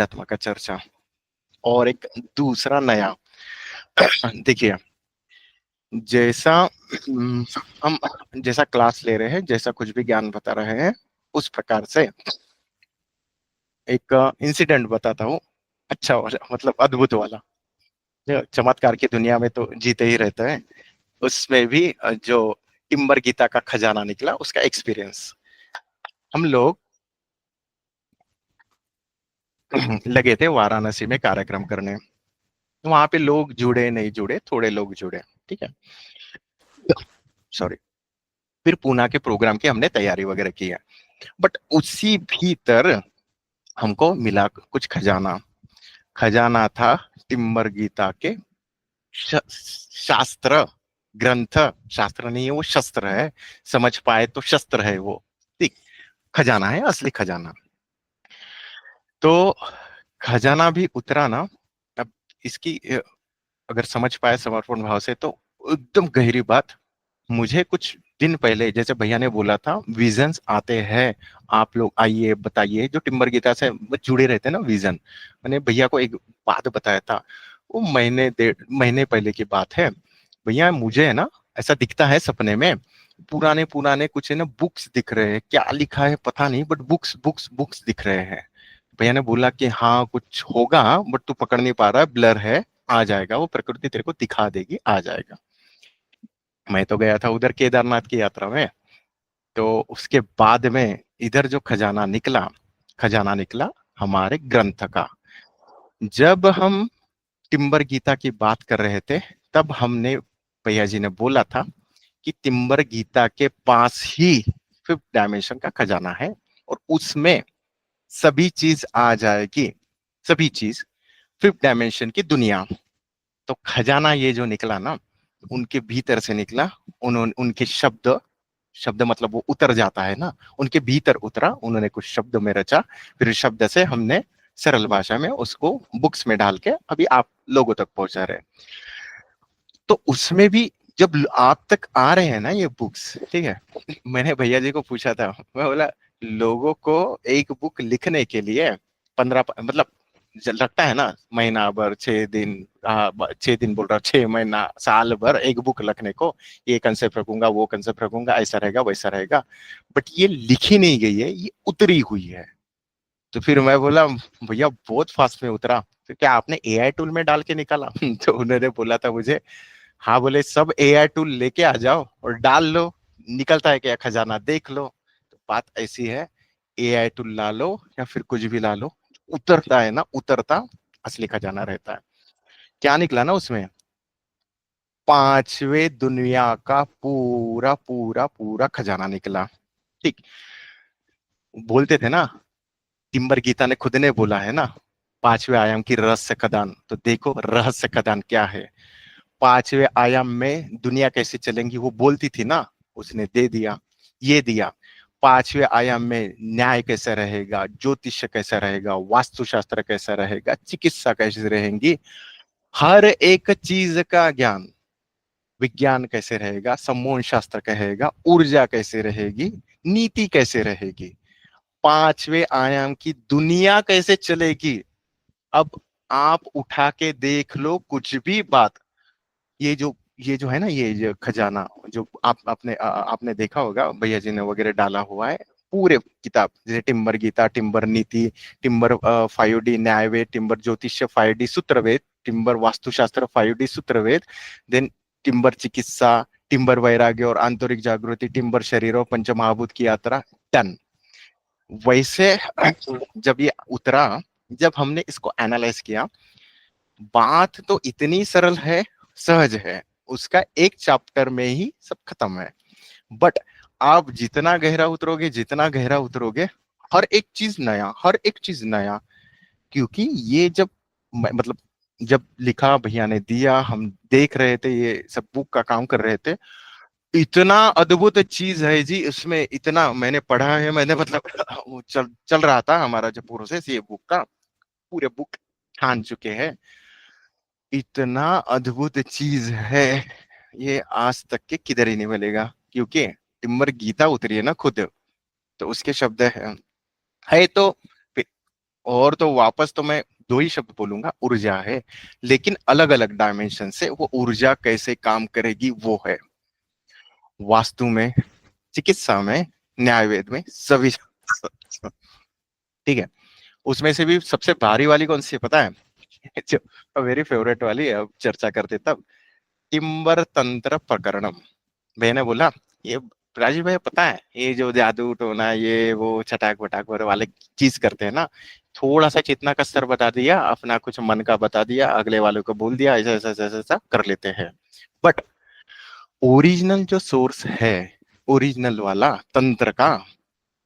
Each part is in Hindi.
आत्मा का चर्चा और एक दूसरा नया। देखिए, जैसा हम जैसा क्लास ले रहे हैं, जैसा कुछ भी ज्ञान बता रहे हैं, उस प्रकार से एक इंसिडेंट बताता हूँ। अच्छा वाला, मतलब अद्भुत वाला। जो चमत्कार की दुनिया में तो जीते ही रहते हैं, उसमें भी जो टिम्बर गीता का खजाना निकला, उसका एक्सपीरियंस। हम लोग लगे थे वाराणसी में कार्यक्रम करने। वहां पे लोग जुड़े नहीं जुड़े, थोड़े लोग जुड़े, ठीक है। सॉरी। फिर पूना के प्रोग्राम की हमने तैयारी वगैरह की है। बट उसी भीतर हमको मिला कुछ खजाना। खजाना था टिम्बर गीता के शास्त्र ग्रंथ। शास्त्र नहीं है वो, शस्त्र है। समझ पाए तो शस्त्र है वो। ठीक। खजाना है, असली खजाना। तो खजाना भी उतरा ना। अब इसकी अगर समझ पाए समर्पण भाव से, तो एकदम गहरी बात। मुझे कुछ दिन पहले, जैसे भैया ने बोला था, विजन्स आते हैं, आप लोग आइए बताइए, जो टिम्बर गीता से जुड़े रहते हैं ना विजन। मैंने भैया को एक बात बताया था, वो महीने 1.5 महीने पहले की बात है। भैया, मुझे है ना ऐसा दिखता है सपने में, पुराने पुराने कुछ है ना बुक्स दिख रहे हैं, क्या लिखा है पता नहीं, बट बुक्स बुक्स बुक्स दिख रहे हैं। भैया ने बोला कि हाँ कुछ होगा, बट तू पकड़ नहीं पा रहा है, ब्लर है, आ जाएगा, वो प्रकृति तेरे को दिखा देगी, आ जाएगा। मैं तो गया था उधर केदारनाथ की यात्रा में। तो उसके बाद में इधर जो खजाना निकला हमारे ग्रंथ का। जब हम टिम्बर गीता की बात कर रहे थे, तब हमने भैया जी ने बोला था कि टिम्बर गीता के पास ही 5th डायमेंशन का खजाना है, और उसमें सभी चीज आ जाएगी, सभी चीज, 5th डायमेंशन की दुनिया। तो खजाना ये जो निकला ना, उनके भीतर से निकला। उन्होंने उनके शब्द, शब्द मतलब वो उतर जाता है ना, उनके भीतर उतरा, उन्होंने कुछ शब्द में रचा। फिर शब्द से हमने सरल भाषा में उसको बुक्स में डाल के अभी आप लोगों तक पहुंचा रहे हैं। तो उसमें भी जब आप तक आ रहे हैं ना ये बुक्स, ठीक है, मैंने भैया जी को पूछा था, मैं बोला लोगों को एक बुक लिखने के लिए 15, मतलब लगता है ना महीना भर, 6 दिन, 6 दिन बोल रहा, 6 महीना, साल भर एक बुक लिखने को। ये कंसेप्ट रखूंगा, वो कंसेप्ट रखूंगा, ऐसा रहेगा वैसा रहेगा। बट ये लिखी नहीं गई है, ये उतरी हुई है। तो फिर मैं बोला भैया बहुत फास्ट में उतरा, तो क्या आपने एआई टूल में डाल के निकाला? तो उन्होंने बोला था मुझे, हाँ बोले सब एआई टूल लेके आ जाओ और डाल लो, निकलता है क्या खजाना देख लो। तो बात ऐसी है, एआई टूल ला लो या फिर कुछ भी ला लो, उतरता है ना, उतरता असली खजाना रहता है। क्या निकला ना उसमें, 5वें दुनिया का पूरा पूरा पूरा खजाना निकला। ठीक। बोलते थे ना, टिम्बर गीता ने खुद ने बोला है ना, 5वें आयाम की रहस्य खदान। तो देखो रहस्य खदान क्या है। 5वें आयाम में दुनिया कैसे चलेंगी वो बोलती थी ना, उसने दे दिया, ये दिया। 5वें आयाम में न्याय कैसा रहेगा, ज्योतिष कैसा रहेगा, वास्तुशास्त्र कैसा रहेगा, चिकित्सा कैसे रहेंगी, हर एक चीज का ज्ञान। विज्ञान कैसे रहेगा, सम्मोहन शास्त्र कहेगा, ऊर्जा कैसे रहेगी, नीति कैसे रहेगी, 5वें आयाम की दुनिया कैसे चलेगी। अब आप उठा के देख लो कुछ भी बात। ये जो है ना, ये जो खजाना, जो आपने देखा होगा भैया जी ने वगैरह डाला हुआ है, पूरे किताब, जैसे टिम्बर गीता, टिम्बर नीति, टिम्बर 5D न्यायवेद, टिम्बर ज्योतिष 5D सूत्रवेद, टिम्बर वास्तुशास्त्र 5D सूत्रवेद, देन टिम्बर चिकित्सा, टिम्बर वैराग्य और आंतरिक जागृति, टिम्बर शरीर और पंचमहाभूत की यात्रा, डन। वैसे जब ये उतरा, जब हमने इसको एनालाइज किया, बात तो इतनी सरल है, सहज है, उसका एक चैप्टर में ही सब खत्म है। बट आप जितना गहरा उतरोगे, जितना गहरा उतरोगे, हर एक चीज नया, हर एक चीज नया। क्योंकि ये जब मतलब जब लिखा भैया ने दिया, हम देख रहे थे, ये सब बुक का काम कर रहे थे, इतना अद्भुत चीज है जी उसमें, इतना मैंने पढ़ा है, मैंने मतलब वो चल चल रहा था हमारा जो प्रोसेस ये बुक का, पूरे बुक छान चुके हैं। इतना अद्भुत चीज है, ये आज तक के किधर ही नहीं मिलेगा। क्योंकि टिम्बर गीता उतरी है ना खुद, तो उसके शब्द है तो और तो वापस तो मैं दो ही शब्द बोलूंगा, ऊर्जा है, लेकिन अलग अलग डायमेंशन से वो ऊर्जा कैसे काम करेगी वो है। वास्तु में, चिकित्सा में, न्यायवेद में, सभी ठीक है। उसमें से भी सबसे भारी वाली कौन सी है पता है? जो मेरी फेवरेट वाली है, अब चर्चा करते तब, टिम्बर तंत्र प्रकरणम। मैंने बोला, ये राजीव भाई पता है ये जो जादू टोना ये वो छटाक वटाक वाले चीज करते हैं ना, थोड़ा सा चेतना का स्तर बता दिया, अपना कुछ मन का बता दिया, अगले वाले को बोल दिया, ऐसा ऐसा ऐसा ऐसा कर लेते हैं। बट ओरिजिनल जो सोर्स है, ओरिजिनल वाला तंत्र का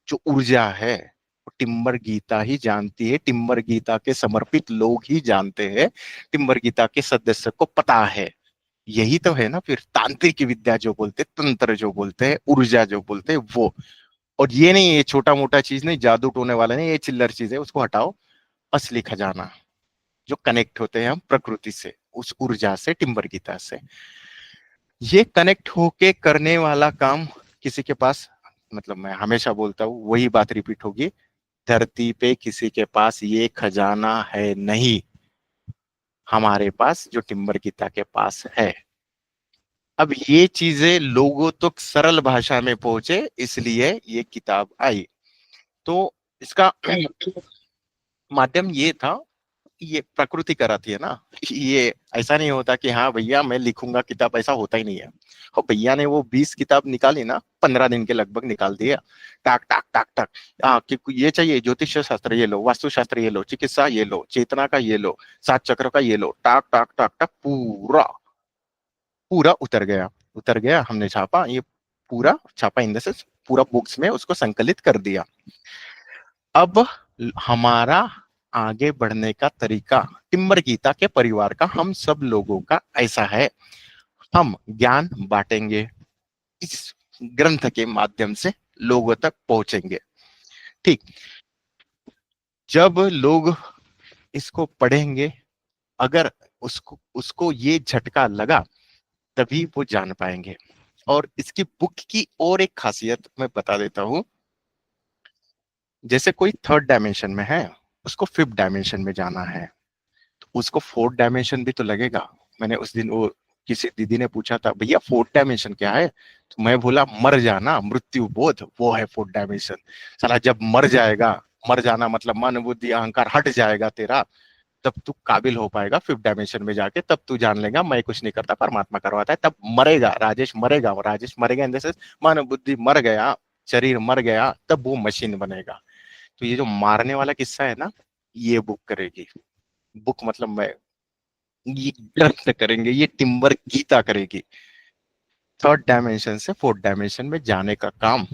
जो ऊर्जा है, वो टिम्बर गीता ही जानती है, टिम्बर गीता के समर्पित लोग ही जानते हैं, टिम्बर गीता के सदस्य को पता है। यही तो है ना फिर तांत्रिक विद्या जो बोलते, तंत्र जो बोलते हैं, ऊर्जा जो बोलते हैं वो। और ये नहीं, ये छोटा मोटा चीज नहीं, जादू टोने वाला नहीं, ये चिल्लर चीज है, उसको हटाओ। असली खजाना जो कनेक्ट होते हैं हम प्रकृति से, उस ऊर्जा से, टिम्बर गीता से, ये कनेक्ट होके करने वाला काम किसी के पास, मतलब मैं हमेशा बोलता हूँ वही बात रिपीट होगी, धरती पे किसी के पास ये खजाना है नहीं, हमारे पास जो टिम्बर गीता के पास है। अब ये चीजें लोगों तक सरल भाषा में पहुंचे, इसलिए ये किताब आई। तो इसका माध्यम ये था, ये प्रकृति कराती है ना, ये ऐसा नहीं होता कि हाँ भैया मैं लिखूंगा किताब, ऐसा होता ही नहीं है। और भैया ने वो 20 किताब निकाली ना, 15 दिन के लगभग निकाल दिया, टाक टाक टाक टाक। हाँ कि ये चाहिए, ज्योतिष शास्त्र ये लो, वास्तु शास्त्र ये लो, चिकित्सा ये लो, चेतना का ये लो, 7 चक्र का ये लो, टाक टाक टाक टाक, पूरा पूरा उतर गया, हमने छापा, ये पूरा छापा इन द सेंस पूरा बुक्स में उसको संकलित कर दिया। अब हमारा आगे बढ़ने का तरीका टिम्बर गीता के परिवार का, हम सब लोगों का ऐसा है, हम ज्ञान बांटेंगे, इस ग्रंथ के माध्यम से लोगों तक पहुंचेंगे। ठीक, जब लोग इसको पढ़ेंगे, अगर उसको उसको ये झटका लगा, तभी वो जान पाएंगे। और इसकी बुक की और एक खासियत मैं बता देता हूं, जैसे कोई थर्ड डायमेंशन में है, उसको फिफ्थ डायमेंशन में जाना है, तो उसको फोर्थ डायमेंशन भी तो लगेगा। मैंने उस दिन वो किसी दीदी ने पूछा था, भैया फोर्थ डायमेंशन क्या है? तो मैं बोला, मर जाना, मृत्यु बोध, वो है फोर्थ डायमेंशन। साला जब मर जाएगा, मर जाना मतलब मन बुद्धि अहंकार हट जाएगा तेरा, तब तू काबिल हो पाएगा फिफ्थ डायमेंशन में जाके, तब तू जान लेगा मैं कुछ नहीं करता, परमात्मा करवाता है। तब मरेगा राजेश, मरेगा राजेश, मरेगा इन द सेंस मन बुद्धि मर गया, शरीर मर गया, तब वो मशीन बनेगा। तो ये जो मारने वाला किस्सा है ना, ये बुक करेगी, बुक मतलब मैं, ये ग्रंथ करेंगे, ये टिम्बर गीता करेगी, थर्ड डायमेंशन से फोर्थ डायमेंशन में जाने का काम।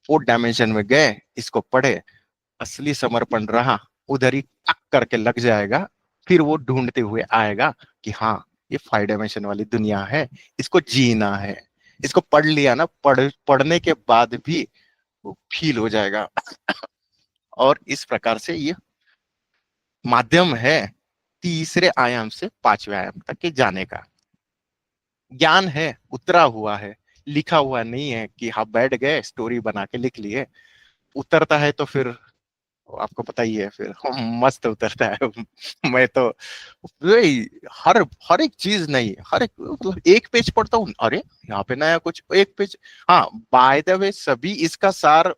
फोर्थ डायमेंशन में गए, इसको पढ़े, असली समर्पण रहा, उधर ही टक करके लग जाएगा, फिर वो ढूंढते हुए आएगा कि हाँ ये 5 डायमेंशन वाली दुनिया है, इसको जीना है। इसको पढ़ लिया ना, पढ़ने के बाद भी वो फील हो जाएगा। और इस प्रकार से ये माध्यम है तीसरे आयाम से 5वें आयाम तक के जाने का। ज्ञान है, उतरा हुआ है, लिखा हुआ नहीं है कि हाँ बैठ गए स्टोरी बना के लिख लिए। उतरता है तो फिर आपको पता ही है, फिर मस्त उतरता है। मैं तो वही, हर हर एक चीज नहीं, हर एक मतलब एक पेज पढ़ता हूँ, अरे यहाँ पे नया कुछ, एक पेज। हाँ बाय द वे, सभी इसका सार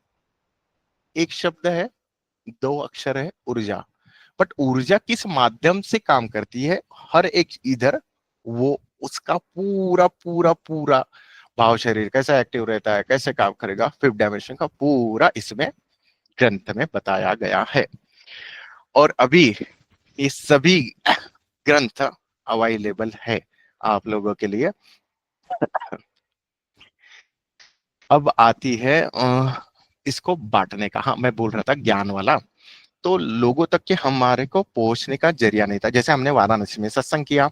एक शब्द है, 2 अक्षर है, ऊर्जा। बट ऊर्जा किस माध्यम से काम करती है, हर एक इधर वो उसका पूरा पूरा पूरा भाव शरीर कैसा एक्टिव रहता है, कैसे काम करेगा, फिफ्थ डायमेंशन का पूरा इसमें ग्रंथ में बताया गया है। और अभी ये सभी ग्रंथ अवेलेबल है आप लोगों के लिए। अब आती है इसको बांटने का, हाँ मैं बोल रहा था ज्ञान वाला, तो लोगों तक के हमारे को पहुंचने का जरिया नहीं था। जैसे हमने वाराणसी में सत्संग किया,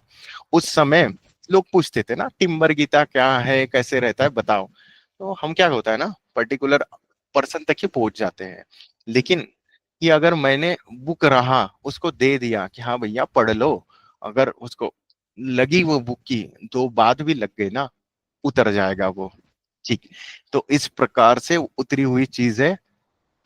उस समय लोग पूछते थे ना टिम्बर गीता क्या है, कैसे रहता है बताओ, तो हम क्या होता है ना पर्टिकुलर पर्सन तक ही पहुंच जाते हैं। लेकिन कि अगर मैंने बुक रहा उसको दे दिया कि हाँ भैया पढ़ लो, अगर उसको लगी वो बुक की, 2 बाद भी लग गई ना, उतर जाएगा वो। ठीक, तो इस प्रकार से उतरी हुई चीज है,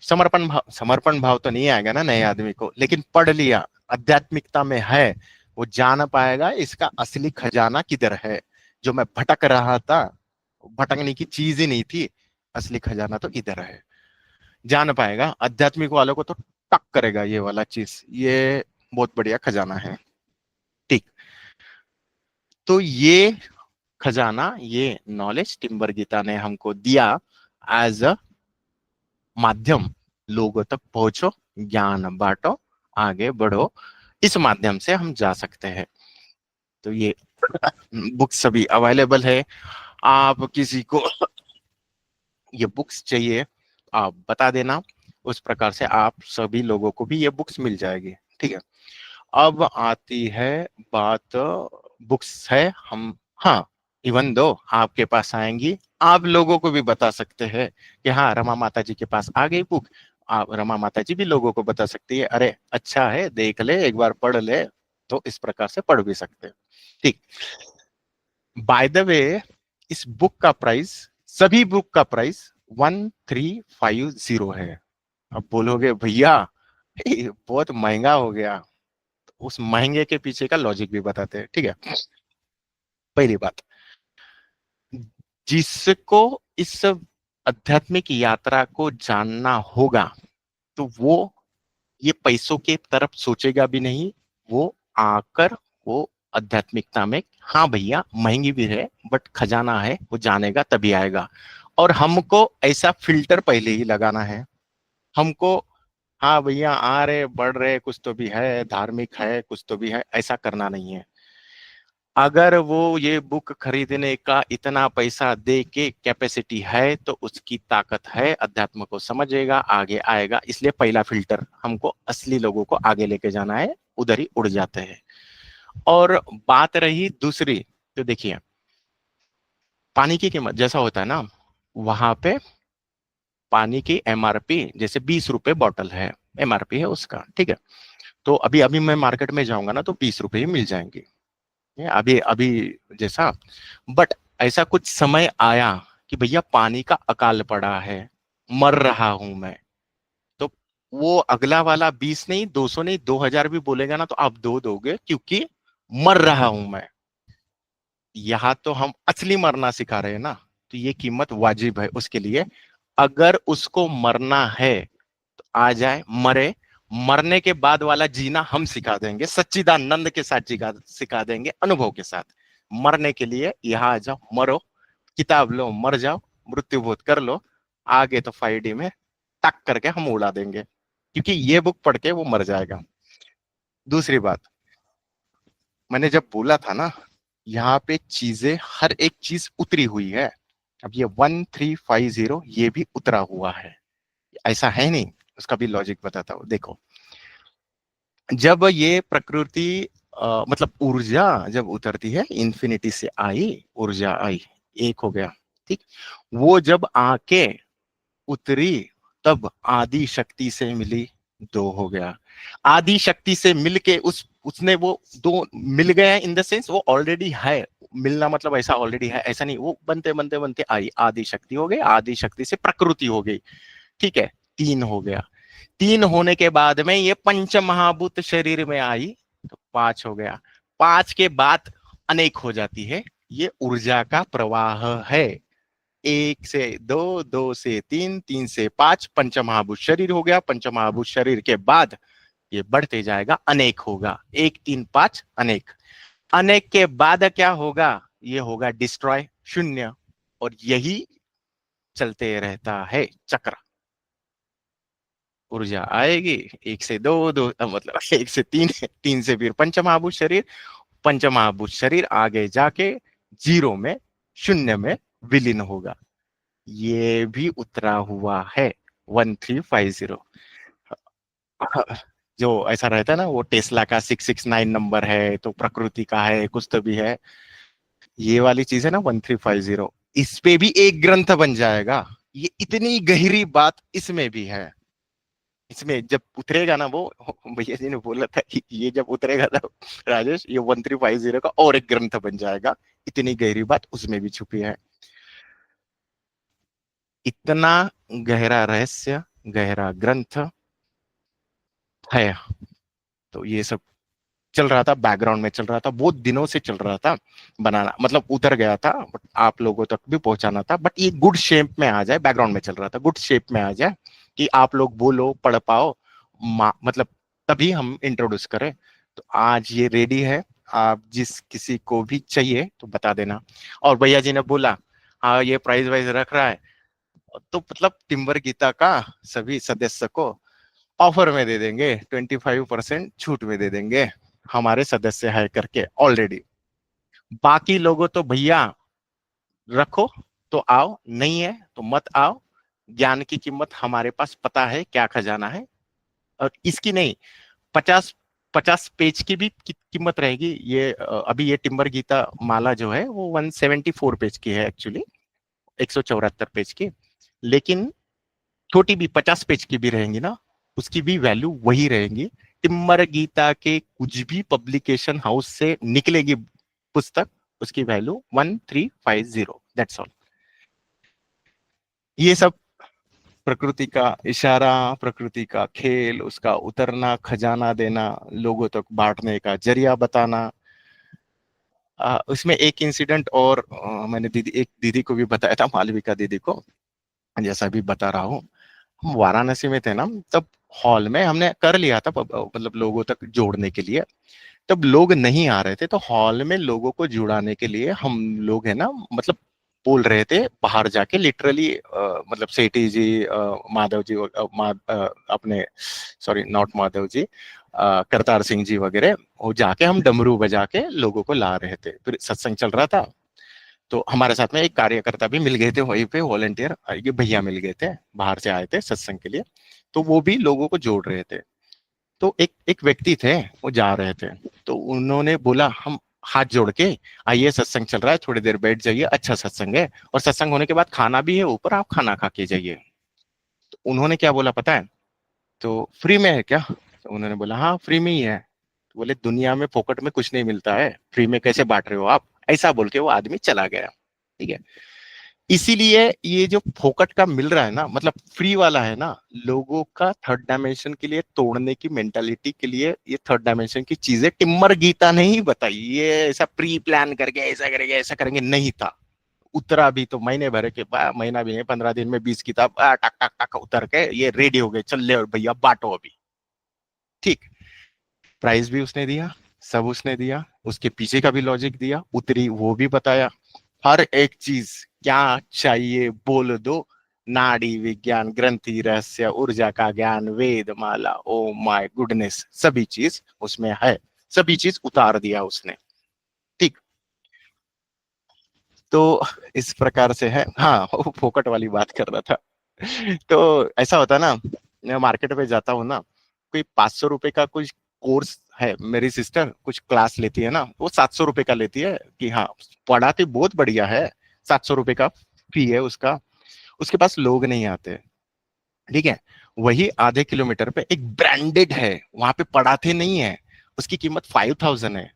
समर्पण भाव तो नहीं आएगा ना नए आदमी को, लेकिन पढ़ लिया, आध्यात्मिकता में है, वो जान पाएगा इसका असली खजाना किधर है। जो मैं भटक रहा था, भटकने की चीज ही नहीं थी, असली खजाना तो इधर है। जान पाएगा, आध्यात्मिक वालों को तो टक करेगा ये वाला चीज, ये बहुत बढ़िया खजाना है। ठीक। तो ये खजाना, ये नॉलेज टिम्बर गीता ने हमको दिया एज अ माध्यम, लोगों तक पहुंचो, ज्ञान बांटो, आगे बढ़ो, इस माध्यम से हम जा सकते हैं। तो ये बुक्स सभी अवेलेबल है। आप किसी को ये बुक्स चाहिए, आप बता देना, उस प्रकार से आप सभी लोगों को भी ये बुक्स मिल जाएगी। ठीक है। अब आती है बात, बुक्स है हम, हाँ, इवन दो आपके पास आएंगी, आप लोगों को भी बता सकते हैं कि हाँ रमा माता जी के पास आ गई बुक। आप रमा माता जी भी लोगों को बता सकती है, अरे अच्छा है, देख ले एक बार, पढ़ ले। तो इस प्रकार से पढ़ भी सकते हैं। ठीक। बाय द वे, इस बुक का प्राइस, सभी बुक का प्राइस 1350 है। अब बोलोगे भैया ये बहुत महंगा हो गया, उस महंगे के पीछे का लॉजिक भी बताते हैं। ठीक है। पहली बात, जिसको इस आध्यात्मिक यात्रा को जानना होगा, तो वो ये पैसों के तरफ सोचेगा भी नहीं। वो आकर, वो आध्यात्मिकता में, हाँ भैया महंगी भी है बट खजाना है, वो जानेगा तभी आएगा। और हमको ऐसा फिल्टर पहले ही लगाना है। हमको, हाँ भैया आ रहे बढ़ रहे, कुछ तो भी है, धार्मिक है, कुछ तो भी है, ऐसा करना नहीं है। अगर वो ये बुक खरीदने का इतना पैसा दे के कैपेसिटी है, तो उसकी ताकत है, अध्यात्म को समझेगा, आगे आएगा। इसलिए पहला फिल्टर, हमको असली लोगों को आगे लेके जाना है, उधर ही उड़ जाते हैं। और बात रही दूसरी, तो देखिए पानी की कीमत जैसा होता है ना, वहां पे पानी की एमआरपी जैसे 20 रुपए बॉटल है, एमआरपी है उसका। ठीक है। तो अभी अभी मैं मार्केट में जाऊंगा ना, तो 20 रुपए ही मिल जाएंगे, अभी अभी जैसा। बट ऐसा कुछ समय आया कि भैया पानी का अकाल पड़ा है, मर रहा हूं मैं, तो वो अगला वाला 20 नहीं, 200 नहीं, 2000 भी बोलेगा ना, तो आप दो दोगे, क्योंकि मर रहा हूं मैं। यहां तो हम असली मरना सिखा रहे हैं ना, तो ये कीमत वाजिब है उसके लिए। अगर उसको मरना है तो आ जाए, मरे। मरने के बाद वाला जीना हम सिखा देंगे, सच्चिदानंद के साथ सिखा देंगे, अनुभव के साथ। मरने के लिए यहाँ आ जाओ, मरो, किताब लो, मर जाओ, मृत्यु बोध कर लो, आगे तो 5D में टक करके हम उड़ा देंगे, क्योंकि ये बुक पढ़ के वो मर जाएगा। दूसरी बात, मैंने जब बोला था ना, यहाँ पे चीजें, हर एक चीज उतरी हुई है। अब ये 1350 ये भी उतरा हुआ है, ऐसा है नहीं। उसका भी लॉजिक बताता हूँ, देखो। जब ये प्रकृति मतलब ऊर्जा जब उतरती है, इंफिनिटी से आई ऊर्जा, आई, एक हो गया। ठीक। वो जब आके उतरी, तब आदि शक्ति से मिली, दो हो गया। आदि शक्ति से मिलके उसने वो दो मिल गया, इन द सेंस वो ऑलरेडी है। मिलना मतलब ऐसा ऑलरेडी है ऐसा नहीं, वो बनते बनते बनते आई, आदि शक्ति हो गई, आदि शक्ति से प्रकृति हो गई। ठीक है। तीन हो गया। तीन होने के बाद में ये पंच महाभूत शरीर में आई, तो पांच हो गया। पांच के बाद अनेक हो जाती है। ये ऊर्जा का प्रवाह है। एक से दो, दो से तीन, तीन से पांच, पंचमहाभूत शरीर हो गया। पंचमहाभूत शरीर के बाद ये बढ़ते जाएगा, अनेक होगा, एक तीन पांच अनेक। अनेक के बाद क्या होगा, ये होगा डिस्ट्रॉय, शून्य। और यही चलते रहता है चक्र। ऊर्जा आएगी, एक से दो, दो मतलब एक से तीन, तीन से फिर पंचमहाभूत शरीर, पंचमहाभूत शरीर आगे जाके जीरो में, शून्य में विलीन होगा। ये भी उतरा हुआ है 1350। जो ऐसा रहता है ना, वो टेस्ला का 669 नंबर है, तो प्रकृति का है, कुछ तो भी है। ये वाली चीज है ना 1350, इस पे भी एक ग्रंथ बन जाएगा। ये इतनी गहरी बात इसमें भी है। इसमें जब उतरेगा ना वो, भैया जी ने बोला था कि ये जब उतरेगा ना राजेश, ये 1350 का और एक ग्रंथ बन जाएगा। इतनी गहरी बात उसमें भी छुपी है। इतना गहरा रहस्य गहरा ग्रंथ है। तो ये सब चल रहा था, बैकग्राउंड में चल रहा था, बहुत दिनों से चल रहा था बनाना, मतलब उतर गया था बट आप लोगों तक भी पहुंचाना था, बट ये गुड शेप में आ जाए, बैकग्राउंड में चल रहा था, गुड शेप में आ जाए कि आप लोग बोलो, पढ़ पाओ, मतलब तभी हम इंट्रोड्यूस करें। तो आज ये रेडी है, आप जिस किसी को भी चाहिए तो बता देना। और भैया जी ने बोला हाँ ये प्राइस वाइज रख रहा है, तो मतलब टिम्बर गीता का सभी सदस्य को ऑफर में दे देंगे, 25% छूट में दे देंगे, हमारे सदस्य है करके ऑलरेडी। बाकी लोगों तो भैया रखो तो आओ, नहीं है तो मत आओ। ज्ञान की कीमत हमारे पास पता है क्या खजाना है। और इसकी नहीं, 50 50 पेज की भी कीमत रहेगी। ये अभी ये टिम्बर गीता माला जो है वो 174 पेज की है एक्चुअली, 174 पेज की। लेकिन छोटी भी 50 पेज की भी रहेंगी ना, उसकी भी वैल्यू वही रहेगी। टिम्बर गीता के कुछ भी पब्लिकेशन हाउस से निकलेगी पुस्तक, उसकी वैल्यू 1350, दैट्स ऑल। ये सब प्रकृति का इशारा, प्रकृति का खेल, उसका उतरना, खजाना देना, लोगों तक बांटने का जरिया बताना। उसमें एक इंसिडेंट और मैंने एक दीदी को भी बताया था, मालविका दीदी को, जैसा भी बता रहा हूँ। हम वाराणसी में थे ना, तब हॉल में हमने कर लिया था मतलब लोगों तक जोड़ने के लिए। तब लोग नहीं आ रहे थे, तो हॉल में लोगों को जुड़ाने के लिए हम लोग है ना, मतलब बोल रहे थे बाहर जाके लिटरली, मतलब सेठी जी, माधव जी, अपने सॉरी नॉट माधव जी, करतार सिंह जी वगैरह, वो जाके हम डमरू बजा के लोगों को ला रहे थे। फिर सत्संग चल रहा था, तो हमारे साथ में एक कार्यकर्ता भी मिल गए थे वहीं पे, वॉलेंटियर ये भैया मिल गए थे, बाहर से आए थे सत्संग के लिए। तो वो भी लोगों को जोड़ रहे थे। तो एक एक व्यक्ति थे, वो जा रहे थे, तो उन्होंने बोला हम हाथ जोड़ के, आइए सत्संग चल रहा है, थोड़ी देर बैठ जाइए, अच्छा सत्संग है, और सत्संग होने के बाद खाना भी है ऊपर, आप खाना खा के जाइए। तो उन्होंने क्या बोला पता है? तो फ्री में है क्या? तो उन्होंने बोला हाँ फ्री में ही है। तो बोले दुनिया में फोकट में कुछ नहीं मिलता है, फ्री में कैसे बांट रहे हो आप? ऐसा बोल के वो आदमी चला गया। ठीक है। इसीलिए ये जो फोकट का मिल रहा है ना, मतलब फ्री वाला है ना, लोगों का थर्ड डायमेंशन के लिए तोड़ने की मेंटालिटी के लिए, ये थर्ड डायमेंशन की चीजें टिम्बर गीता ने ही बताई। ये ऐसा प्री प्लान करके ऐसा करेंगे ऐसा करेंगे नहीं था। उतरा भी तो महीने भर के, महीना भी नहीं, 15 दिन में 20 किताब टक टक टक उतर के ये रेडी हो गए, चल ले और भैया बांटो अभी। ठीक। प्राइस भी उसने दिया, सब उसने दिया, उसके पीछे का भी लॉजिक दिया, उतरी वो भी बताया, हर एक चीज क्या चाहिए बोल दो। नाड़ी विज्ञान, ग्रंथि रहस्य, ऊर्जा का ज्ञान, वेद माला, ओ माय गुडनेस, सभी चीज उसमें है, सभी चीज उतार दिया उसने। ठीक। तो इस प्रकार से है। हाँ वो फोकट वाली बात कर रहा था। तो ऐसा होता ना, मैं मार्केट में जाता हूँ ना, कोई 500 रुपए का कुछ कोर्स है, मेरी सिस्टर कुछ क्लास लेती है ना, वो 700 रुपए का लेती है कि हाँ पढ़ाती बहुत बढ़िया है, 700 रुपए का फी है उसका। उसके पास लोग नहीं आते। ठीक है। वही आधे किलोमीटर पे एक ब्रांडेड है, वहां पे पढ़ाते नहीं है, उसकी कीमत 5000 है,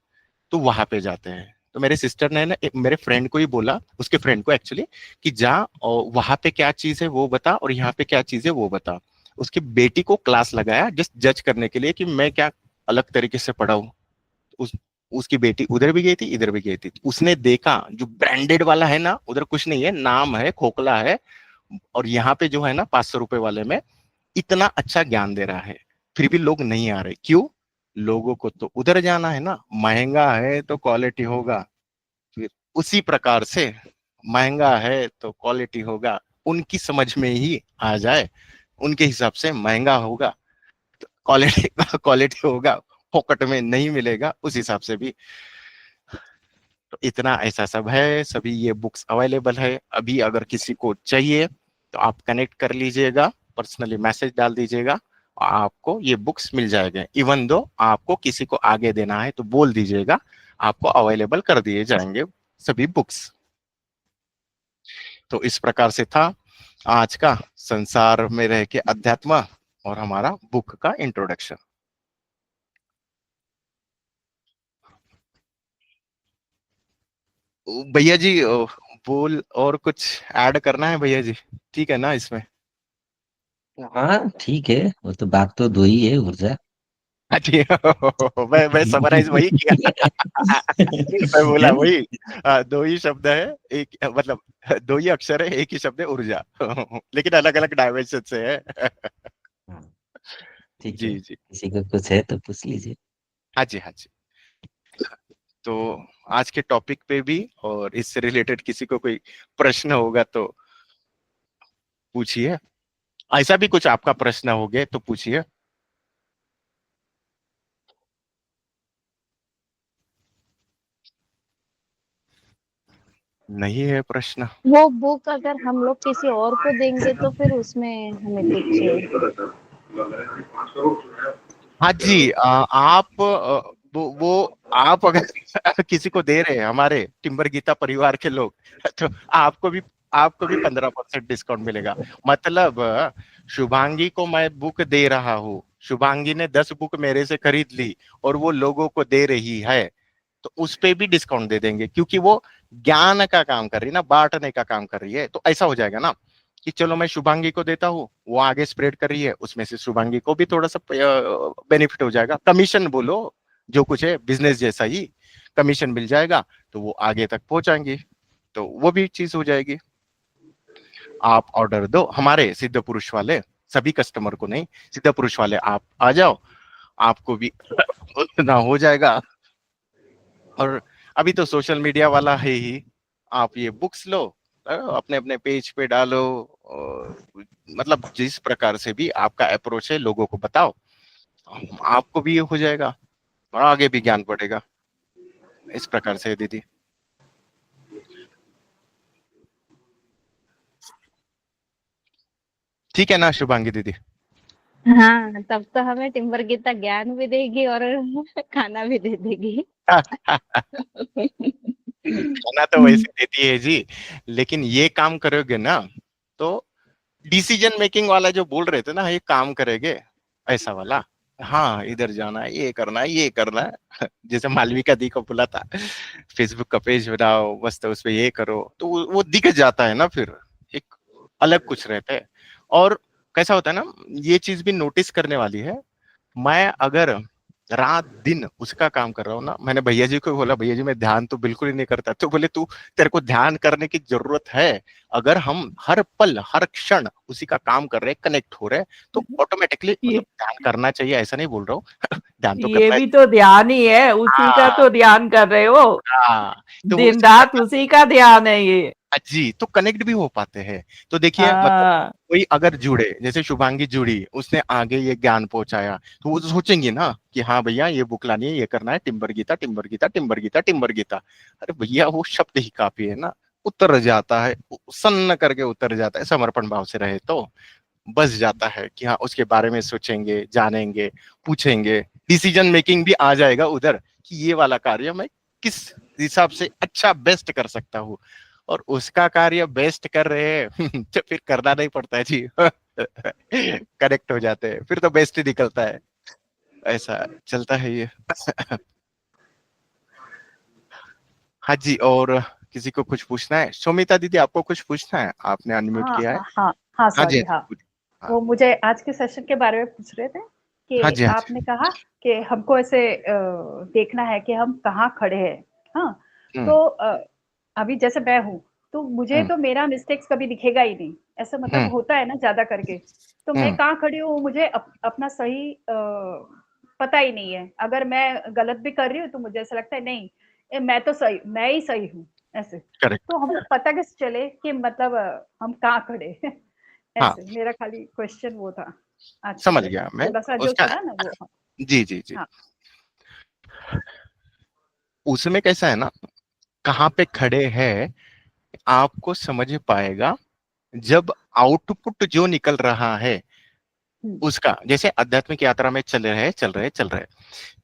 तो वहां पे जाते हैं। तो मेरे सिस्टर ने ना मेरे फ्रेंड को ही बोला, उसके फ्रेंड को एक्चुअली, कि जा और वहां पे क्या चीज है वो बता, और यहाँ पे क्या चीज है वो बता। उसकी बेटी को क्लास लगाया जस्ट जज करने के लिए कि मैं क्या अलग तरीके से पढ़ाऊं। उस उसकी बेटी उधर भी गई थी, इधर भी गई थी, उसने देखा जो ब्रांडेड वाला है ना, उधर कुछ नहीं है, नाम है, खोखला है, और यहाँ पे जो है ना 500 रुपए वाले में इतना अच्छा ज्ञान दे रहा है, फिर भी लोग नहीं आ रहे, क्यों? लोगों को तो उधर जाना है ना, महंगा है तो क्वालिटी होगा। फिर उसी प्रकार से महंगा है तो क्वालिटी होगा, उनकी समझ में ही आ जाए, उनके हिसाब से महंगा होगा तो क्वालिटी क्वालिटी होगा, पॉकेट में नहीं मिलेगा उस हिसाब से भी। तो इतना ऐसा सब है, सभी ये बुक्स अवेलेबल है अभी, अगर किसी को चाहिए तो आप कनेक्ट कर लीजिएगा, पर्सनली मैसेज डाल दीजिएगा, आपको ये बुक्स मिल जाएंगे। इवन दो आपको किसी को आगे देना है तो बोल दीजिएगा, आपको अवेलेबल कर दिए जाएंगे सभी बुक्स। तो इस प्रकार से था आज का संसार में रह के अध्यात्म और हमारा बुक का इंट्रोडक्शन। भैया जी बोल और कुछ ऐड करना है भैया जी? ठीक है ना इसमें? हाँ ठीक है, वो तो बात तो दो ही है, ऊर्जा। जी। मैं समराइज वही किया। मैं बोला है ना? वही। दो ही शब्द है, एक मतलब दो ही अक्षर है, एक ही शब्द है ऊर्जा। लेकिन अलग अलग डायमेंशन से है। हाँ, ठीक है, जी जी। किसी को कुछ है तो पूछ लीजिए। हाँ जी हाँ जी। तो आज के टॉपिक पे भी और इससे रिलेटेड किसी को कोई प्रश्न होगा तो पूछिए। ऐसा भी कुछ आपका प्रश्न हो गया तो पूछिए। नहीं है प्रश्न? वो बुक अगर हम लोग किसी और को देंगे तो फिर उसमें हमें कुछ हाँ जी, आप वो आप अगर किसी को दे रहे हैं, हमारे टिम्बर गीता परिवार के लोग, तो आपको भी 15% डिस्काउंट मिलेगा। मतलब शुभांगी को मैं बुक दे रहा हूँ, शुभांगी ने 10 बुक मेरे से खरीद ली और वो लोगों को दे रही है, तो उस पे भी डिस्काउंट दे देंगे, क्योंकि वो ज्ञान का काम कर रही है ना, बांटने का काम कर रही है। तो ऐसा हो जाएगा ना कि चलो मैं शुभांगी को देता हूँ, वो आगे स्प्रेड कर रही है, उसमें से शुभांगी को भी थोड़ा सा बेनिफिट हो जाएगा। कमीशन बोलो, जो कुछ है बिजनेस जैसा ही, कमीशन मिल जाएगा तो वो आगे तक पहुंचाएंगी, तो वो भी चीज हो जाएगी। आप ऑर्डर दो हमारे सिद्ध पुरुष वाले, सभी कस्टमर को नहीं, सिद्ध पुरुष वाले आप आ जाओ, आपको भी उतना हो जाएगा। और अभी तो सोशल मीडिया वाला है ही, आप ये बुक्स लो, अपने अपने पेज पे डालो, मतलब जिस प्रकार से भी आपका अप्रोच है लोगों को बताओ, आपको भी ये हो जाएगा और आगे भी ज्ञान बढ़ेगा। इस प्रकार से दीदी। ठीक है ना शुभांगी दीदी? हाँ, तब तो हमें टिम्बर गीता ज्ञान भी देगी और खाना भी दे देगी। खाना तो वैसे देती है जी, लेकिन ये काम करोगे ना तो डिसीजन मेकिंग वाला जो बोल रहे थे ना, ये काम करेंगे, ऐसा वाला। हाँ, इधर जाना है, ये करना है, ये करना है। जैसे मालविका दी को बोला था, फेसबुक का पेज बनाओ, बस तो उस पे ये करो, तो वो दिख जाता है ना फिर, एक अलग कुछ रहता है। और कैसा होता है ना, ये चीज भी नोटिस करने वाली है। मैं अगर रात दिन उसका काम कर रहा हूँ ना, मैंने भैया जी को बोला, भैया जी मैं ध्यान तो बिल्कुल ही नहीं करता, तो बोले तू, तेरे को ध्यान करने की जरूरत है। अगर हम हर पल हर क्षण उसी का काम कर रहे, कनेक्ट हो रहे, तो ऑटोमेटिकली, मतलब ये ध्यान करना चाहिए ऐसा नहीं बोल रहा हूँ, ध्यान तो ये करना है। भी तो ध्यान ही है, उसी का हाँ तो ध्यान कर रहे हो। हाँ, तो वो दिन रात उसी का ध्यान है ये। जी, तो कनेक्ट भी हो पाते हैं। तो देखिए, मतलब हाँ, कोई अगर जुड़े, जैसे शुभांगी जुड़ी, उसने आगे ये ज्ञान पहुंचाया, तो वो सोचेंगे ना कि हाँ भैया ये बुक लानी है, ये करना है, timber Geeta timber Geeta timber Geeta timber Geeta. अरे भैया वो शब्द ही काफी है ना, उतर जाता है, सन्न करके उतर जाता है, समर्पण भाव से रहे तो बस जाता है कि हाँ उसके बारे में सोचेंगे, जानेंगे, पूछेंगे, डिसीजन मेकिंग भी आ जाएगा उधर, कि ये वाला कार्य मैं किस हिसाब से अच्छा बेस्ट कर सकता हूँ। और उसका कार्य बेस्ट कर रहे हैं तो फिर करना नहीं पड़ता है जी। कनेक्ट हो जाते हैं, फिर तो बेस्ट ही निकलता है। ऐसा चलता है ये। हाँ जी, और किसी को कुछ पूछना है? शोमिता दीदी आपको कुछ पूछना है? आपने अनम्यूट हाँ किया है। हाँ हाँ हाँ, हाँ जी सॉरी, हाँ। हाँ वो मुझे आज के सेशन के बारे में पूछ रहे थे हाँ कि जी हाँ जी। आपने कहा कि हमको ऐसे देखना है कि हम कहाँ खड़े हैं। हाँ, हम्म तो अभी जैसे मैं हूँ, तो मुझे हम्म तो मेरा मिस्टेक्स कभी दिखेगा ही नहीं। ऐसा मतलब हम्म होता है ना ज़्यादा करके। तो मैं हम्म कहाँ खड़ी हूँ, मुझे अपना सही पता ही नहीं है। अगर मैं गलत भी कर रही हूँ, तो मुझे ऐसा लगता है नहीं, मैं तो सही, मैं ही सही हूँ, ऐसे। करेक्ट। तो हमको पता कैसे चले कि मतलब हम कहाँ खड़े हैं? हाँ, ऐसे मेरा खाली क्वेश्चन वो था आज के समझ लिए। गया मैं थोड़ा-सा जो उसका। सुना ना वो, हाँ। जी जी जी। हाँ, उसमें कैसा है ना, कहाँ पे खड़े हैं आपको समझ पाएगा जब आउटपुट जो निकल रहा है हुँ, उसका, जैसे आध्यात्मिक यात्रा में चल रहे,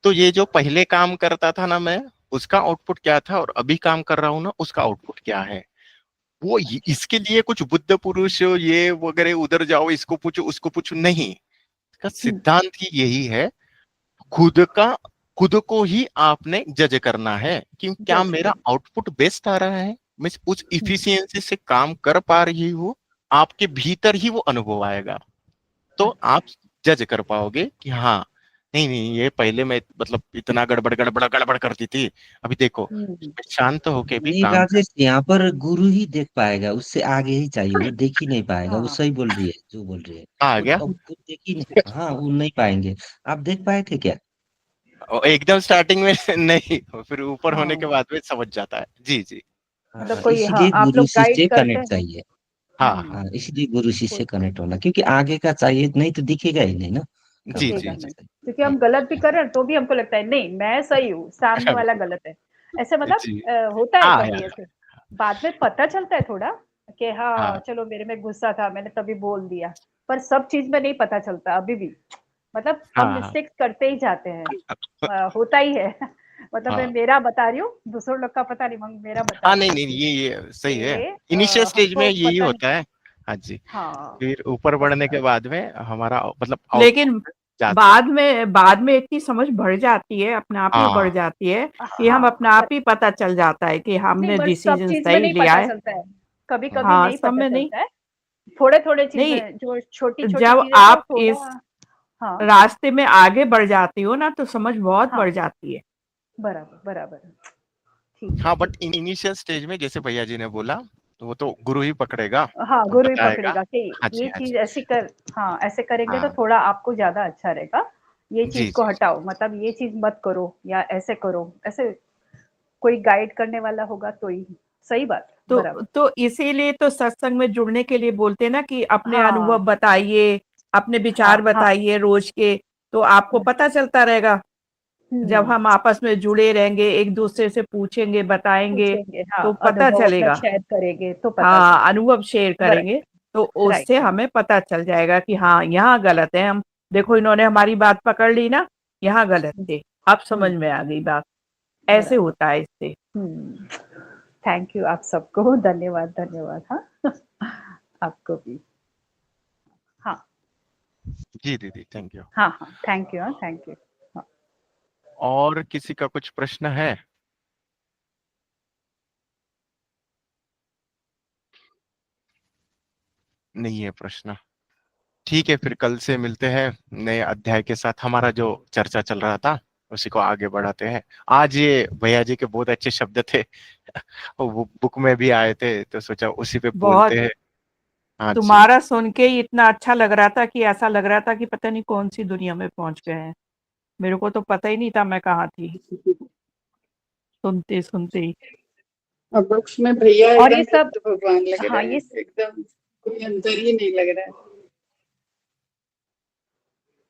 तो ये जो पहले काम करता था ना मैं, उसका आउटपुट क्या था, और अभी काम कर रहा हूं ना उसका आउटपुट क्या है। वो इसके लिए कुछ बुद्ध पुरुष ये वगैरह, उधर जाओ इसको पूछो उसको पूछो, नहीं। इसका हुँ, सिद्धांत ही यही है, खुद का, खुद को ही आपने जज करना है कि क्या जज मेरा कर। आउटपुट बेस्ट आ रहा है, मैं उस हुँ, इफिशियंसी से काम कर पा रही हूँ, आपके भीतर ही वो अनुभव आएगा। तो आप जज कर पाओगे कि हाँ नहीं नहीं ये पहले मैं मतलब इतना गड़बड़ करती थी, अभी देखो शांत होके भी नहीं काम कर। राजेश, यहाँ पर गुरु ही देख पाएगा, उससे आगे ही चाहिए, वो देख ही नहीं पाएगा। वो हाँ सही बोल रही है जो बोल रही है। आ वो गया अब खुद देख ही नहीं, हाँ वो नहीं पाएंगे। आप देख पाए थे क्या? और एकदम स्टार्टिंग में नहीं, फिर ऊपर होने के हाँ बाद में समझ जाता है। जी जी मतलब कोई, हाँ इसीलिए आप गुरु लोग गाइड शिष्य करते कनेक्ट हैं। चाहिए। हाँ हाँ, इसलिए गुरु शिष्य कोई कनेक्ट होना, क्योंकि आगे का चाहिए, नहीं तो दिखेगा ही नहीं ना जी कभी। जी दिखेगा जी नहीं, क्योंकि हम गलत भी कर रहे हैं तो भी हमको लगता है नहीं मैं सही हूँ, सामने वाला गलत है। ऐसे मतलब जी होता है हाँ कभी यार ऐसे, बाद में पता चलता है थोड़ा कि हाँ हाँ चलो मेरे में गुस्सा था, मैंने तभी बोल दिया, पर सब चीज में नहीं पता चलता अभी भी। मतलब हम हाँ मिस्टेक्स करते ही जाते हैं, होता ही है। मतलब मैं हाँ मेरा बता रही हूँ, दूसरों लोग का पता नहीं, मैं मेरा बता हाँ रही नहीं हूँ नहीं ये सही है। कि इनिशियल स्टेज में हमको यही पता नहीं। होता है। हाँ जी, हाँ फिर ऊपर बढ़ने ऐसा। के बाद में हमारा मतलब आउटपुट लेकिन जाते हैं। बाद में इतनी समझ बढ़ जाती है, अपने आप ही बढ़ हाँ जाती है कि हम हाँ अपने आप ही पता चल जाता है कि नहीं, हमने बट सब डिसीजन चीज में सही नहीं लिया पता है। चलता है, कभी कभी हाँ, नहीं सब पता में नहीं। चलता है, थोड़े थोड़े नहीं, चीजें जो छोटी छोटी जब चीजें तो आप थोड़ा। इस हाँ रास्ते में आगे बढ़ जाती हो ना, तो समझ बहुत हाँ बढ़ जाती है। बराबर बराबर, ठीक है हाँ, बट ठीक इनिशियल स्टेज में जैसे भैया जी ने बोला, तो वो तो गुरु ही पकड़ेगा है। हाँ और गुरु ही बताएगा। पकड़ेगा कि हाँ जी ये हाँ चीज जी ऐसी कर, हाँ ऐसे करेंगे तो हाँ थोड़ा आपको ज्यादा अच्छा रहेगा, ये जी चीज को जी जी हटाओ, मतलब ये चीज मत करो या ऐसे करो, ऐसे कोई गाइड करने वाला होगा तो ही। सही बात, बराबर। तो इसीलिए तो सत्संग में जुड़ने के लिए बोलते हैं ना कि अपने अनुभव हाँ बताइए, अपने हाँ विचार हाँ बताइए रोज के, तो आपको पता चलता रहेगा। जब हम्म, हम आपस में जुड़े रहेंगे, एक दूसरे से पूछेंगे, बताएंगे, पूछेंगे, हाँ तो पता अनुभव अपना चलेगा। शेयर करेंगे तो पता हाँ, चलेगा। अनुभव शेयर करेंगे, बराबर, तो राइट उससे राइट। हमें पता चल जाएगा कि हाँ यहाँ गलत है हम। देखो इन्होंने हमारी बात पकड़ ली ना, यहाँ गलत थे, अब समझ में आ गई बात। ऐसे बराबर। होता है इससे। थैंक यू आप सबको, धन्यवाद धन्यवाद। हाँ आपको भी। हाँ जी दीदी, थैंक यू। हाँ हाँ थैंक यू, हाँ थैंक यू। हाँ और किसी का कुछ प्रश्न है? नहीं है प्रश्न। ठीक है, फिर कल से मिलते हैं नए अध्याय के साथ। हमारा जो चर्चा चल रहा था उसी को आगे बढ़ाते हैं। आज ये भैया जी के बहुत अच्छे शब्द थे, वो बुक में भी आए थे, तो सोचा उसी पे बहुत, बोलते हैं। हाँ जी। तुम्हारा सुन के ही इतना अच्छा लग रहा था कि ऐसा लग रहा था कि पता नहीं कौन सी दुनिया में पहुंच गए हैं। मेरे को तो पता ही नहीं था मैं कहाँ थी, सुनते सुनते ही। और बुक्स में भैया और ये एकदम सब, बुद्ध भगवान लग हाँ रहे ये हैं, एकदम कोई अंतर ही नहीं लग रहा है।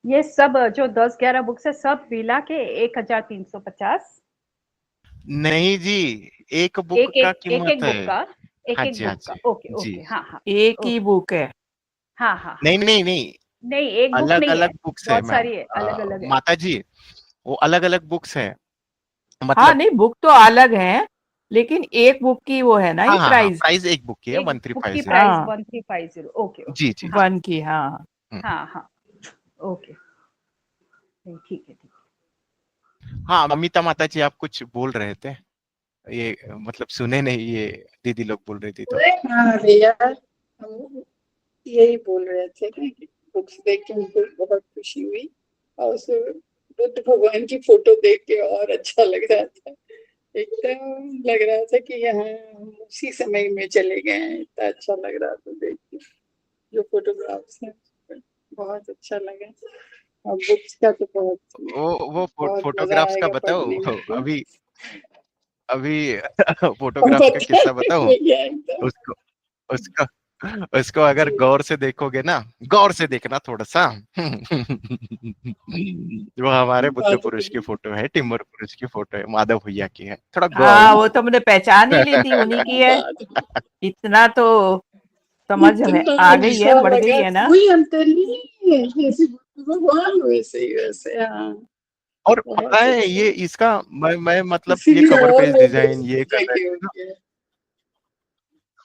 ये सब जो 10-11 बुक्स है सब मिला के 1350। नहीं जी, एक बुक एक का एक एक कीमत एक बुक है। का, एक हाँ एक जी हाँ बुक का, जी ओके जी। ओके, हाँ हाँ एक ही ओके, बुक है। हाँ हाँ हाँ। नहीं नहीं नहीं, नहीं एक बुक अलग नहीं है, अलग बुक्स है बहुत मैम। सारी है, अलग अलग है। माता जी, वो अलग अलग बुक्स है हाँ, मतलब। नहीं बुक तो अलग है, लेकिन एक बुक की वो है ना हाँ ये हाँ हाँ, प्राइस। प्राइस एक बुक की है एक बुक की 1350। प्राइस हाँ, 1350, ओके जी ओके, जी हाँ जी। वन की, हाँ। हाँ हाँ ओके, नहीं ठीक है ठीक हाँ, अमिता माता जी, आप कुछ बोल रहे थे, ये मतलब सुने नहीं, ये दीदी लोग बोल रही थी तो। हाँ भैया, हम यही बोल रहे थे कि बुक्स देख के हमको बहुत खुशी हुई, और उस बुद्ध भगवान की फोटो देख के और अच्छा लग रहा था। एकदम लग रहा था कि यहाँ हम उसी समय में चले गए हैं, इतना अच्छा लग रहा था देख के। जो फोटोग्राफ्स हैं बहुत अच्छा लगा, और बुक्स का तो वो बहुत मजा फोटोग्राफ्स का आएगा बताओ पढ़ने में भी। अभी। अभी हम फोटोग्राफ का पता किस्सा है बताओ भैया एकदम। उसको। उसको उसको अगर गौर से देखोगे ना, गौर से देखना थोड़ा सा। वो हमारे बुद्ध बात पुरुष की हुई। फोटो है, टिम्बर पुरुष की फोटो है, माधव भैया की है, थोड़ा गौर हाँ, वो तो मुझे पहचान ही ली थी, उन्हीं की है। बात इतना तो समझ में इतना आ गई है, अच्छा बढ़ गई लगा, है ना। कोई अंतर नहीं है, जैसे भगवान वैसे ही वैसे। हाँ और पता बहुत है अच्छा, ये इसका, मैं मतलब ये इसीलिए कवर और पेज लोग डिजाइन ये कर रहे जगे थे ना। होंगे।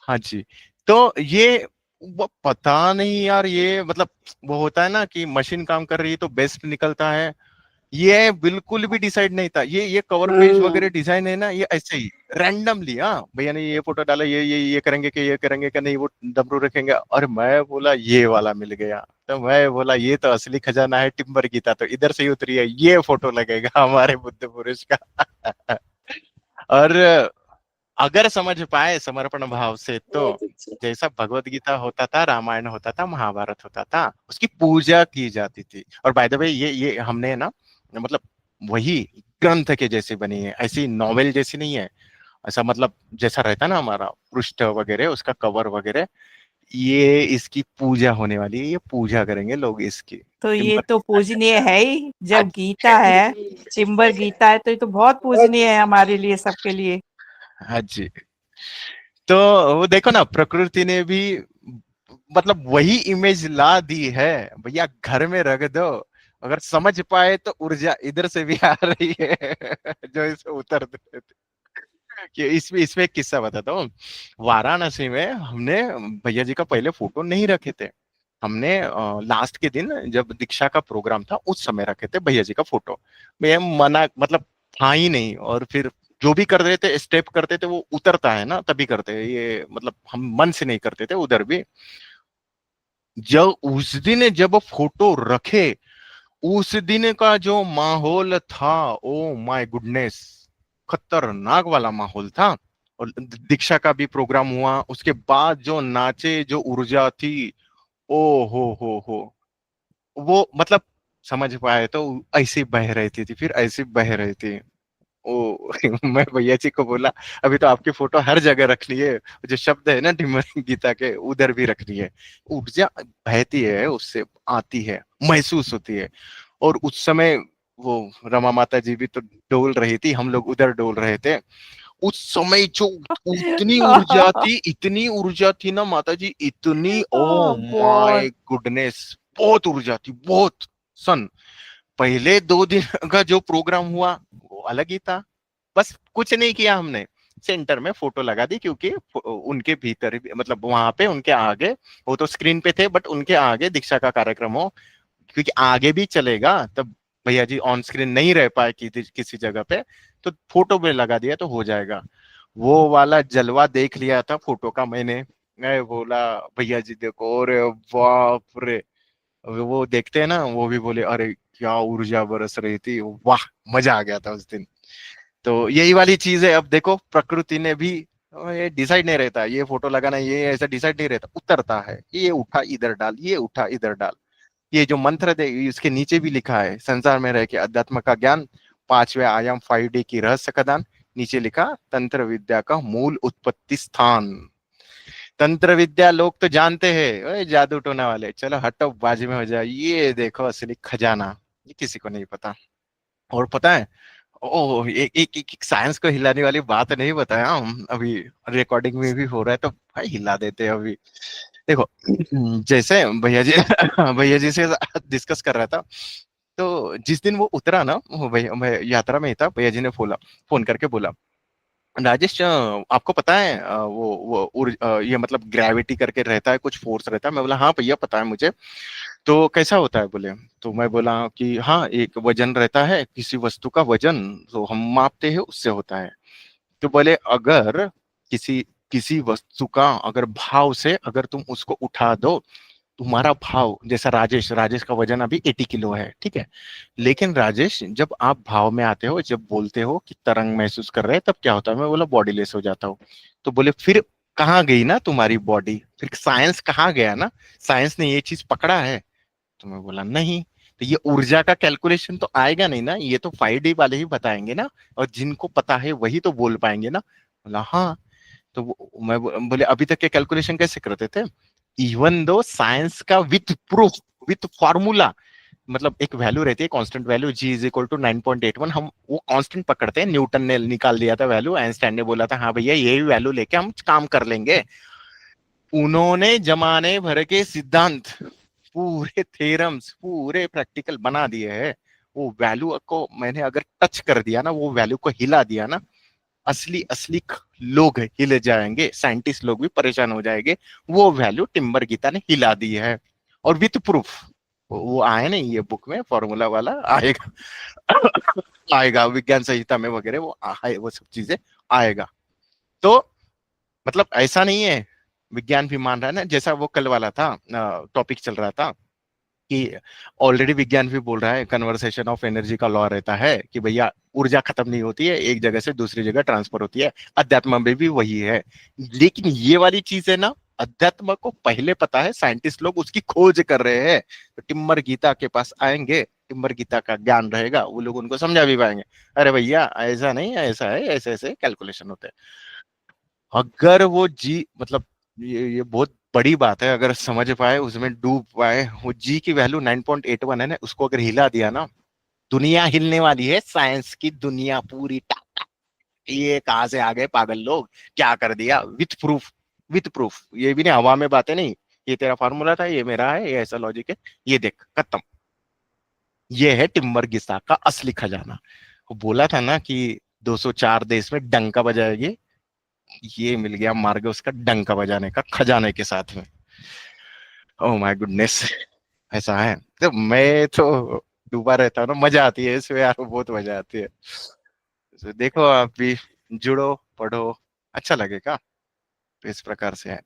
हाँ जी। तो ये वो पता नहीं यार, ये मतलब वो होता है ना कि मशीन काम कर रही है तो बेस्ट निकलता है। ये बिल्कुल भी डिसाइड नहीं था, ये कवर पेज हाँ वगैरह डिजाइन है ना, ये ऐसे ही रैंडमली, हाँ भैया ने ये फोटो डाला, ये करेंगे कि ये करेंगे कि नहीं, वो डमरू रखेंगे। और मैं बोला ये वाला मिल गया, तो मैं बोला ये तो असली खजाना है टिम्बर गीता, तो इधर से ही उतरी है, ये फोटो लगेगा हमारे बुद्ध पुरुष का। और अगर समझ पाए समर्पण भाव से तो बहुत अच्छा। जैसा भगवत गीता होता था, रामायण होता था, महाभारत होता था, उसकी पूजा की जाती थी। और बाय द वे ये हमने ना, मतलब वही ग्रंथ के जैसे बनी है, ऐसी नॉवेल जैसी नहीं है। ऐसा मतलब जैसा रहता ना हमारा पृष्ठ वगैरह, उसका कवर वगैरह, ये इसकी पूजा होने वाली है, ये पूजा करेंगे लोग इसकी। तो ये टिम्बर तो गीता पूजनीय है ही, जब गीता है। है, चिंबर गीता है, तो ये तो बहुत पूजनीय है हमारे लिए, सबके लिए। हाँ जी। तो वो देखो ना, प्रकृति ने भी मतलब वही इमेज ला दी है, भैया घर में रख दो, अगर समझ पाए तो ऊर्जा इधर से भी आ रही है। जो इसे उतर देते थे। कि इसमें एक किस्सा बताता हूँ। वाराणसी में हमने भैया जी का पहले फोटो नहीं रखे थे। हमने लास्ट के दिन जब दीक्षा का प्रोग्राम था उस समय रखे थे भैया जी का फोटो। मैं मना मतलब था ही नहीं, और फिर जो भी कर रहे थे, स्टेप करते थे, वो उतरता है ना तभी करते हैं ये, मतलब हम मन से नहीं करते थे उधर भी। जब उस दिन जब फोटो रखे, उस दिन का जो माहौल था, ओ माय गुडनेस, खतरनाक वाला माहौल था। और दीक्षा का भी प्रोग्राम हुआ, उसके बाद जो नाचे, जो ऊर्जा थी, ओ हो, वो मतलब समझ पाए तो ऐसी बह रही थी, फिर ऐसी बह रही थी। ओ मैं भैया जी को बोला, अभी तो आपकी फोटो हर जगह रख लिए, जो शब्द है ना टिम्बर गीता के, उधर भी रख लिए। ऊर्जा बहती है, उससे आती है, महसूस होती है। और उस समय वो रमा माता जी भी तो डोल रही थी, हम लोग उधर डोल रहे थे। उस समय जो उतनी ऊर्जा थी, इतनी ऊर्जा थी ना माता जी, इतनी, ओ माय बहुत। गुडनेस, बहुत ऊर्जा थी, बहुत। सन पहले 2 दिन का जो प्रोग्राम हुआ वो अलग ही था। बस कुछ नहीं किया हमने, सेंटर में फोटो लगा दी, क्योंकि उनके भीतर मतलब वहां पे उनके आगे, वो तो स्क्रीन पे थे, बट उनके आगे दीक्षा का कार्यक्रम हो, क्योंकि आगे भी चलेगा, तब भैया जी ऑन स्क्रीन नहीं रह पाए किसी जगह पे, तो फोटो में लगा दिया तो हो जाएगा। वो वाला जलवा देख लिया था फोटो का मैंने। मैं बोला भैया जी देखो, अरे बाप रे। वो देखते हैं ना, वो भी बोले अरे क्या ऊर्जा बरस रही थी, वाह, मजा आ गया था उस दिन। तो यही वाली चीज है। अब देखो प्रकृति ने भी, ये डिसाइड नहीं रहता, ये फोटो लगाना, ये ऐसा डिसाइड नहीं रहता, उतरता है, ये उठा इधर डाल, ये उठा इधर डाल। ये जो मंत्र थे इसके नीचे भी लिखा है, संसार में रह के अध्यात्म का ज्ञान, 5वें आयाम 5D की रहस्य खदान। नीचे लिखा, तंत्र विद्या का मूल उत्पत्ति स्थान। तंत्र विद्या लोग तो जानते हैं, ओए जादू टोना वाले, चलो हटो बाजी में हो जाए, ये देखो असली खजाना, ये किसी को नहीं पता। और पता है, ओ एक साइंस को हिलाने वाली बात नहीं बताया हम अभी, रिकॉर्डिंग में भी हो रहा है तो भाई हिला देते हैं अभी। देखो, जैसे भैया जी भैया जी से डिस्कस कर रहा था, तो जिस दिन वो उतरा ना, वो भैया, मैं यात्रा में ही था, भैया जी ने फोन करके बोला, राजेश आपको पता है ये मतलब ग्रेविटी करके रहता है, कुछ फोर्स रहता है। मैं बोला हाँ भैया पता है मुझे, तो कैसा होता है बोले। तो मैं बोला कि हाँ, एक वजन रहता है, किसी वस्तु का वजन जो हम मापते हैं उससे होता है। तो बोले अगर किसी किसी वस्तु का अगर भाव से अगर तुम उसको उठा दो, तुम्हारा भाव, जैसा राजेश राजेश का वजन अभी 80 किलो है, ठीक है, लेकिन राजेश जब आप भाव में आते हो, जब बोलते हो कि तरंग महसूस कर रहे हैं, तब क्या होता है। मैं बोला बॉडी लेस हो जाता हूँ। तो बोले फिर कहाँ गई ना तुम्हारी बॉडी, फिर साइंस कहाँ गया ना, साइंस ने ये चीज पकड़ा है। तो मैं बोला नहीं, तो ये ऊर्जा का कैलकुलेशन तो आएगा नहीं ना, ये तो 5D वाले ही बताएंगे ना, और जिनको पता है वही तो बोल पाएंगे ना। बोला हाँ। तो मैं बोले अभी तक के कैलकुलेशन कैसे करते थे। इवन दो साइंस का विथ प्रूफ, विथ फॉर्मूला, मतलब एक वैल्यू रहती है कांस्टेंट वैल्यू G = 9.81, हम वो कांस्टेंट पकड़ते हैं, न्यूटन ने निकाल दिया था वैल्यू, आइंस्टाइन ने बोला था हाँ भैया यही वैल्यू लेके हम काम कर लेंगे। उन्होंने जमाने भर के सिद्धांत, पूरे थ्योरम्स, पूरे प्रैक्टिकल बना दिए हैं। वो वैल्यू को मैंने अगर टच कर दिया ना, वो वैल्यू को हिला दिया ना, असली असली लोग हिल जाएंगे, साइंटिस्ट लोग भी परेशान हो जाएंगे। वो वैल्यू टिम्बर गीता ने हिला दी है, और विथ प्रूफ। वो आए नहीं ये बुक में, फॉर्मूला वाला आएगा आएगा विज्ञान संहिता में वगैरह, वो सब चीजें आएगा। तो मतलब ऐसा नहीं है, विज्ञान भी मान रहा है ना, जैसा वो कल वाला था टॉपिक चल रहा था कि ऑलरेडी विज्ञान भी बोल रहा है, कन्वर्सेशन ऑफ एनर्जी का लॉ रहता है कि भैया ऊर्जा खत्म नहीं होती है, एक जगह से दूसरी जगह ट्रांसफर होती है। अध्यात्म में भी वही है। लेकिन ये वाली चीज है ना, अध्यात्म को पहले पता है, साइंटिस्ट लोग उसकी खोज कर रहे हैं। तो टिम्बर गीता के पास आएंगे, टिम्बर गीता का ज्ञान रहेगा, वो लोग उनको समझा भी पाएंगे, अरे भैया ऐसा नहीं है, ऐसा है, ऐसे ऐसे कैलकुलेशन होते हैं। अगर वो जी मतलब ये बहुत बड़ी बात है, अगर समझ पाए, उसमें डूब पाए, वो जी की वैल्यू 9.81 है ना, उसको अगर हिला दिया ना, दुनिया हिलने वाली है, साइंस की दुनिया पूरी ये कहां से आ गए पागल लोग, क्या कर दिया, विथ प्रूफ, विथ प्रूफ, ये भी नहीं हवा में बातें नहीं, ये तेरा फार्मूला था, ये मेरा है, ये ऐसा लॉजिक है, ये देख खत्म। ये है टिम्बर गिस्सा का असली खजाना। वो बोला था ना कि 204 देश में डंका बजाएगी, ये मिल गया मार्ग उसका डंका बजाने का, खजाने के साथ में। ओह माय गुडनेस, ऐसा है। तो मैं तो डूबा रहता हूँ ना, मजा आती है इसमें यार, बहुत मजा आती है। तो देखो आप भी जुड़ो, पढ़ो, अच्छा लगेगा। तो इस प्रकार से है।